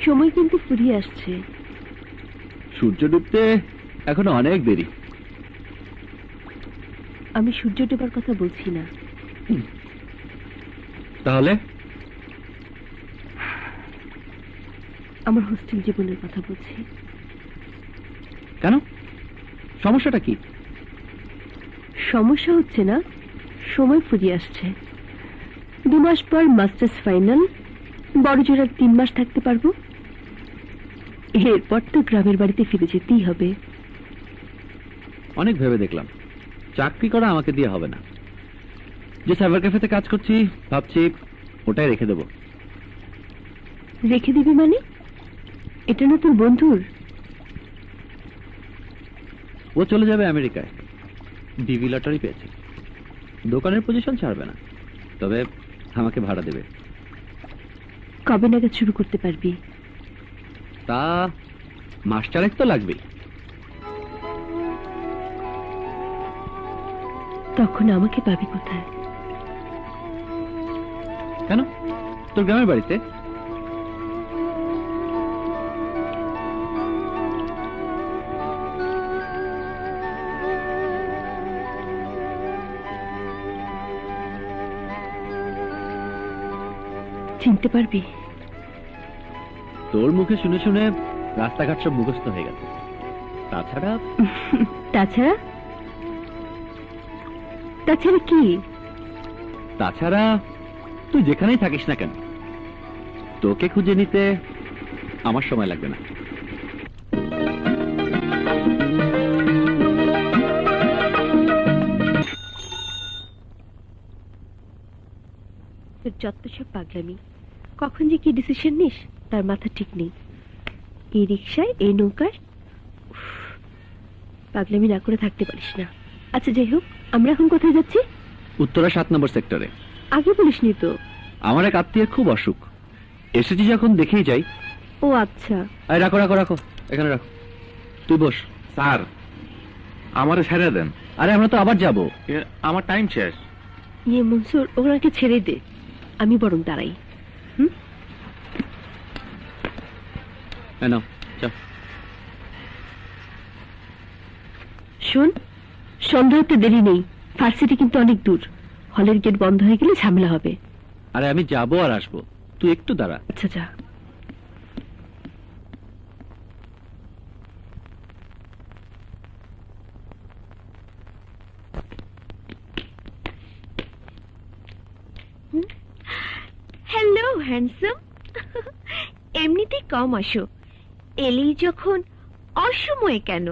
সময় কিন্তু ফুরিয়ে আসছে। সূর্য ডুবতে এখনো অনেক দেরি। আমি সূর্য ডোবার কথা বলছি না। তাহলে আমার হোস্টেল জীবনের কথা বলছি। কেন, সমস্যাটা কি? সমস্যা হচ্ছে না, সময় ফুরিয়ে আসছে। 2 মাস পর মাস্টার্স ফাইনাল, বড় জোর আর 3 মাস থাকতে পারবো। এরপর তো গ্রামের বাড়িতে ফিরে যেতেই হবে। অনেক ভেবে দেখলাম চাকরি করা আমাকে দিয়ে হবে না। যে সাইবার ক্যাফেতে কাজ করছি ভাবছি ওটাই রেখে দেব। রেখে দিবি মানে? এটা না তোর বন্ধুর? ও চলে যাবে আমেরিকায়, ডিভি লটারি পেয়েছে। দোকানের পজিশন ছাড়বে না, তবে আমাকে ভাড়া দেবে। কবে নাগাদ শুরু করতে পারবি? তা মাস চারেক তো লাগবেই। তখন আমাকে পাবি কোথায়? কেন, তোর গ্রামের বাড়িতে। চিনতে পারবি? তোর মুখে শুনে শুনে রাস্তাঘাট সব মুখস্থ হয়ে গেছে। তাছাড়া তাছাড়া তাছাড়া কি? তাছাড়া তুই যেখানেই থাকিস না কেন, তোকে খুঁজে নিতে আমার সময় লাগবে না। তোর যত সব পাগলামি, কখন যে কি ডিসিশন নিস তার মাথা ঠিক নেই। এই রিক্সায়, এই নৌকার, উফ, পাগলামি না করে থাকতে পারিস না। আচ্ছা যাই হোক, আমরা এখন কোথায় যাচ্ছি? উত্তরা 7 নম্বর সেক্টরে। আগে বলিসনি তো। আমার এক আত্মীয়ের খুব অসুখ, এসেছি যখন দেখেই যাই। ও আচ্ছা। আরে রাখো রাখো রাখো, এখানে রাখো। তুই বস। স্যার, আমারে ছেড়ে দেন। আরে আমরা তো আবার যাব। আমার টাইম শেষ। ইয়ে মনসুর, ওনাকে ছেড়ে দে, আমি বরং দাঁড়াই। নাও চল। শোন, সন্ধ্যা হতে দেরি নেই। ফার্সিটি কিন্তু অনেক দূর, হলের গেট বন্ধ হয়ে গেলে ঝামেলা হবে। আরে আমি যাবো আর আসবো, তুই একটু দাঁড়া। আচ্ছা যা। হ্যালো হ্যান্ডসাম, এমনিতেই কম আসো, এলেই যখন অসময়ে কেন?